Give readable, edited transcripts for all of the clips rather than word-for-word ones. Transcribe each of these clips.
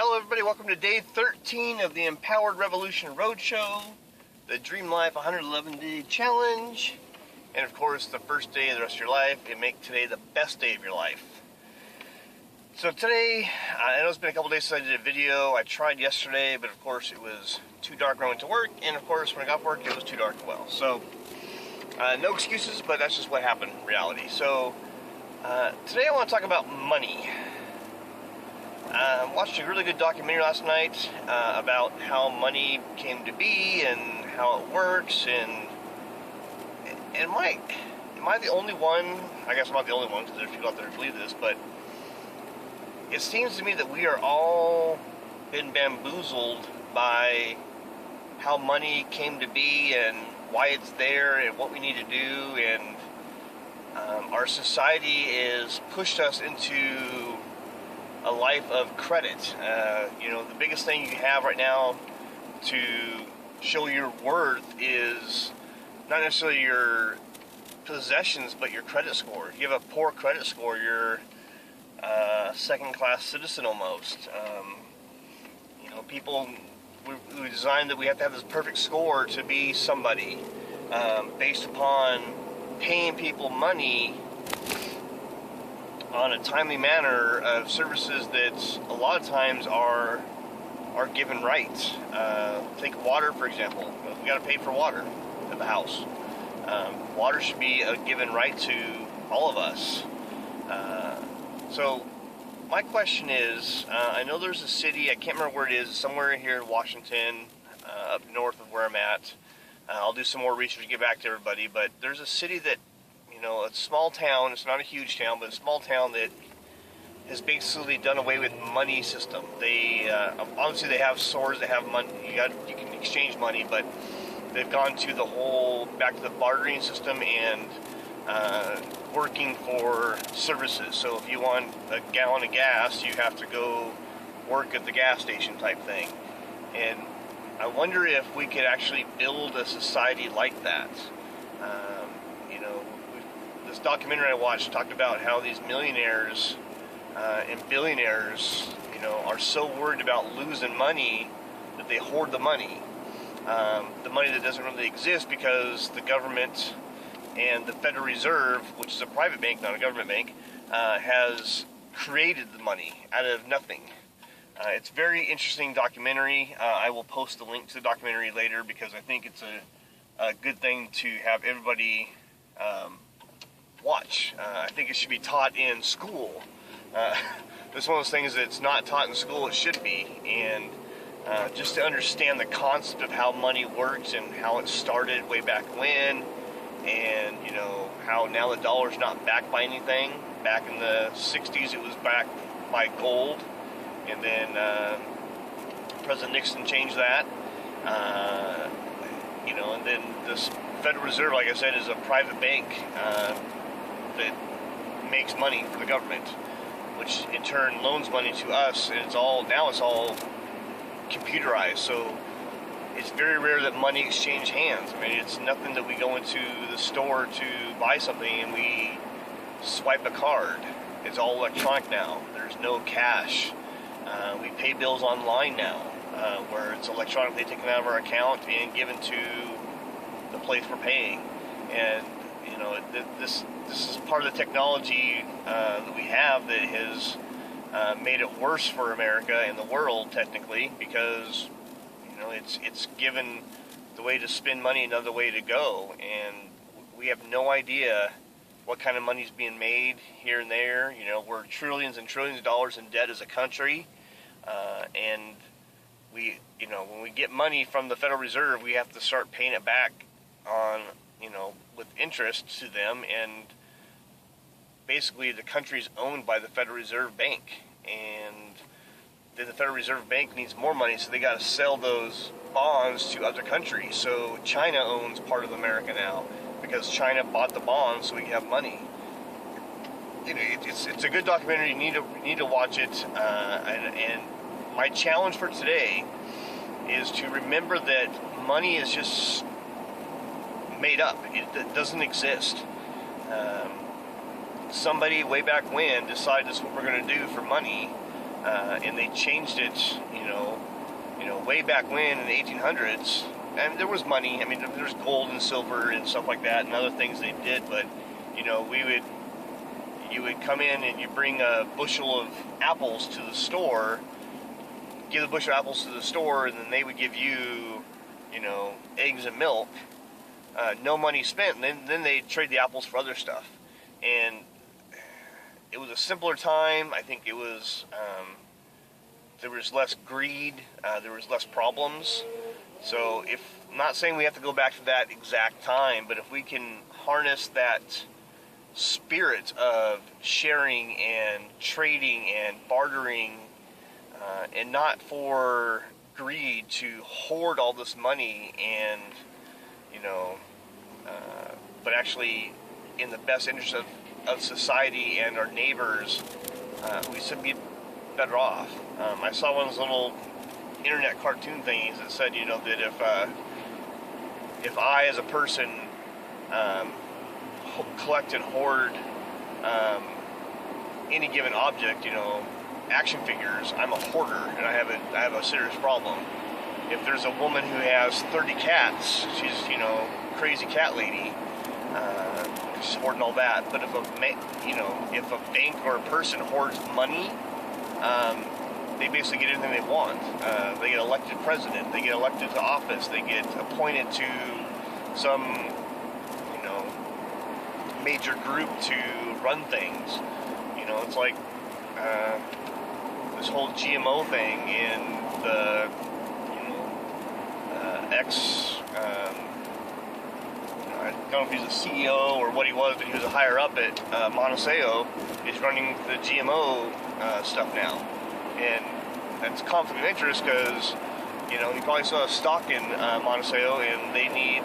Hello everybody, welcome to day 13 of the Empowered Revolution Roadshow, the Dream Life 111 Day Challenge, and of course the first day of the rest of your life, and make today the best day of your life. So today, I know it's been a couple days since I did a video. I tried yesterday, but of course it was too dark when I went to work, and of course when I got to work it was too dark as well. So, no excuses, but that's just what happened in reality. So, today I want to talk about money. Watched a really good documentary last night about how money came to be and how it works, and am I the only one? I guess I'm not the only one, because there's people out there who believe this, but it seems to me that we are all been bamboozled by how money came to be and why it's there and what we need to do, and our society has pushed us into a life of credit. The biggest thing you have right now to show your worth is not necessarily your possessions, but your credit score. If you have a poor credit score, you're a second-class citizen almost. We designed that we have to have this perfect score to be somebody, based upon paying people money on a timely manner of services that a lot of times are given rights. Take water, for example. We got to pay for water at the house. Water should be a given right to all of us. So my question is, I know there's a city, I can't remember where it is, somewhere here in Washington, up north of where I'm at. I'll do some more research and get back to everybody, but there's a city that, a small town, it's not a huge town, but a small town that has basically done away with money system. They, obviously they have stores that have money, you can exchange money, but they've gone to back to the bartering system and working for services. So if you want a gallon of gas, you have to go work at the gas station type thing. And I wonder if we could actually build a society like that. This documentary I watched talked about how these millionaires and billionaires, are so worried about losing money that they hoard the money that doesn't really exist, because the government and the Federal Reserve, which is a private bank, not a government bank, has created the money out of nothing. It's a very interesting documentary. I will post the link to the documentary later, because I think it's a good thing to have everybody watch. I think it should be taught in school. This is one of those things that's not taught in school. It should be, and just to understand the concept of how money works and how it started way back when, and how now the dollar's not backed by anything. Back in the 60s it was backed by gold, and then President Nixon changed that. And then this Federal Reserve, like I said, is a private bank that makes money for the government, which in turn loans money to us, and it's all computerized. So it's very rare that money exchange hands. I mean, it's nothing that we go into the store to buy something and we swipe a card. It's all electronic now. There's no cash. We pay bills online now, where it's electronically taken out of our account and given to the place we're paying. And this is part of the technology that we have that has made it worse for America and the world, technically, because it's given the way to spend money another way to go, and we have no idea what kind of money is being made here and there. We're trillions and trillions of dollars in debt as a country, and when we get money from the Federal Reserve, we have to start paying it back on with interest to them, and basically the country's owned by the Federal Reserve Bank, and then the Federal Reserve Bank needs more money, so they got to sell those bonds to other countries. So China owns part of America now, because China bought the bonds so we can have money. It's a good documentary. You need to watch it. And my challenge for today is to remember that money is just made up. It doesn't exist. Somebody way back when decided this is what we're going to do for money, and they changed it, way back when in the 1800s. And there was money. I mean, there's gold and silver and stuff like that, and other things they did. But you would come in and you bring a bushel of apples to the store, give the bushel of apples to the store, and then they would give you, eggs and milk. No money spent. And then they trade the apples for other stuff, and it was a simpler time. I think it was. There was less greed. There was less problems. So I'm not saying we have to go back to that exact time, but if we can harness that spirit of sharing and trading and bartering, and not for greed to hoard all this money and, but actually in the best interest of society and our neighbors, we should be better off. I saw one of those little internet cartoon thingies that said, that if I as a person collect and hoard any given object, action figures, I'm a hoarder and I have a serious problem. If there's a woman who has 30 cats, she's crazy cat lady. She's hoarding all that. But if a bank or a person hoards money, they basically get anything they want. They get elected president. They get elected to office. They get appointed to some, major group to run things. It's like this whole GMO thing in the, I don't know if he's a CEO or what he was, but he was a higher up at Monsanto. Is running the GMO stuff now. And that's conflict of interest because, he probably saw a stock in Monsanto, and they need,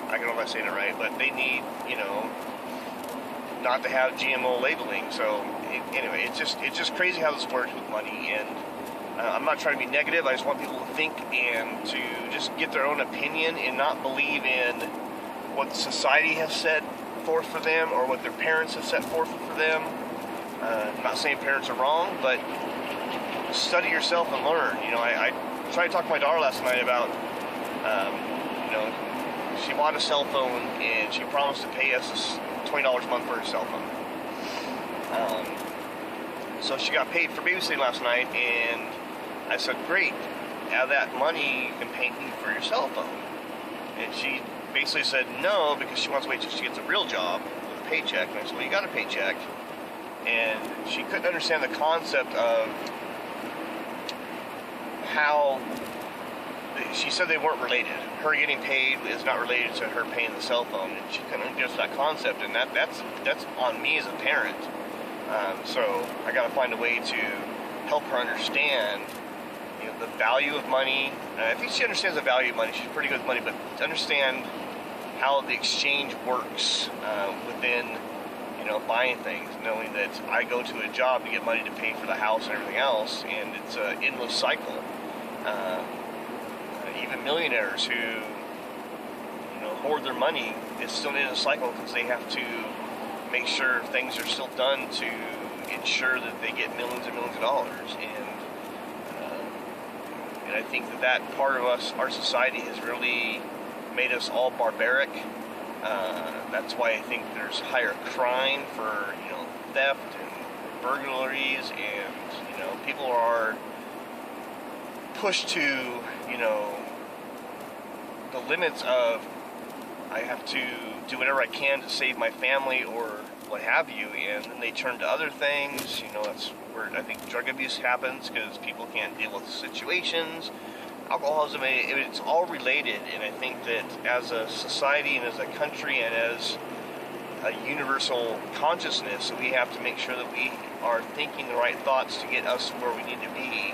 I don't know if I'm saying it right, but they need, not to have GMO labeling. So anyway, it's just crazy how this works with money. And I'm not trying to be negative. I just want people to think and to just get their own opinion and not believe in what society has set forth for them or what their parents have set forth for them. I'm not saying parents are wrong, but study yourself and learn. I tried to talk to my daughter last night about, she bought a cell phone and she promised to pay us $20 a month for her cell phone. So she got paid for babysitting last night, and I said, great, out of that money you can pay me for your cell phone. And she basically said no, because she wants to wait till she gets a real job with a paycheck. And I said, well, you got a paycheck. And she couldn't understand the concept of how, she said they weren't related. Her getting paid is not related to her paying the cell phone, and she couldn't understand that concept, and that's on me as a parent. So I got to find a way to help her understand, the value of money. I think she understands the value of money. She's pretty good with money, but to understand how the exchange works within, buying things, knowing that I go to a job to get money to pay for the house and everything else, and it's an endless cycle. Even millionaires who, hoard their money, it's still in a cycle because they have to make sure things are still done to ensure that they get millions and millions of dollars. And I think that part of our society has really made us all barbaric. That's why I think there's higher crime for, theft and burglaries, and, people are pushed to, the limits of, I have to do whatever I can to save my family or what have you, and then they turn to other things. That's where I think drug abuse happens, because people can't deal with the situations. Alcoholism, it's all related, and I think that as a society and as a country and as a universal consciousness, we have to make sure that we are thinking the right thoughts to get us where we need to be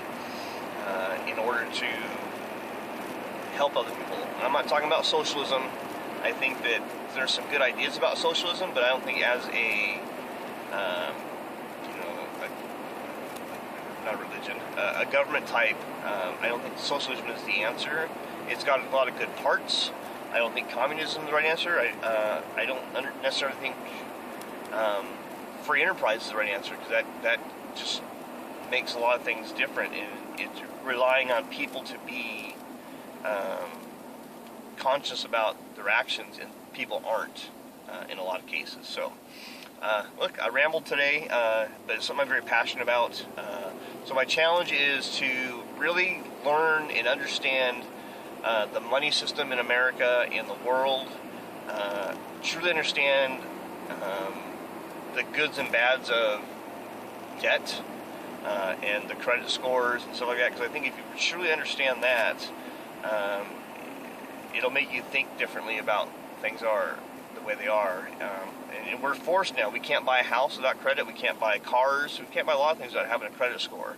in order to help other people. And I'm not talking about socialism. I think that there's some good ideas about socialism, but I don't think as not religion, a government type, I don't think socialism is the answer. It's got a lot of good parts. I don't think communism is the right answer. I don't necessarily think free enterprise is the right answer, because that just makes a lot of things different, and it's relying on people to be conscious about their actions, and people aren't in a lot of cases. So look, I rambled today, but it's something I'm very passionate about. So my challenge is to really learn and understand the money system in America and the world, truly understand the goods and bads of debt and the credit scores and stuff like that, because I think if you truly understand that, it'll make you think differently about things are the way they are. And we're forced now. We can't buy a house without credit. We can't buy cars. We can't buy a lot of things without having a credit score.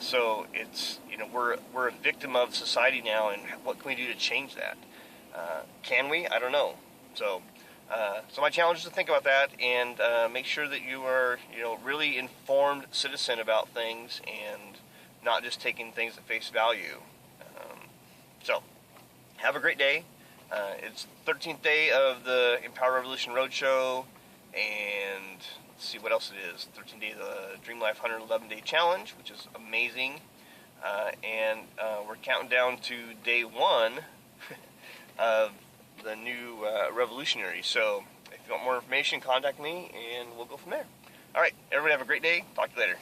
So it's, we're a victim of society now, and what can we do to change that? Can we? I don't know. So my challenge is to think about that and make sure that you are, really informed citizen about things and not just taking things at face value. So have a great day. It's the 13th day of the Empower Revolution Roadshow, and let's see what else it is. 13 days of the Dream Life 111 Day Challenge, which is amazing. And we're counting down to day 1 of the new revolutionary. So if you want more information, contact me and we'll go from there. All right, everybody have a great day. Talk to you later.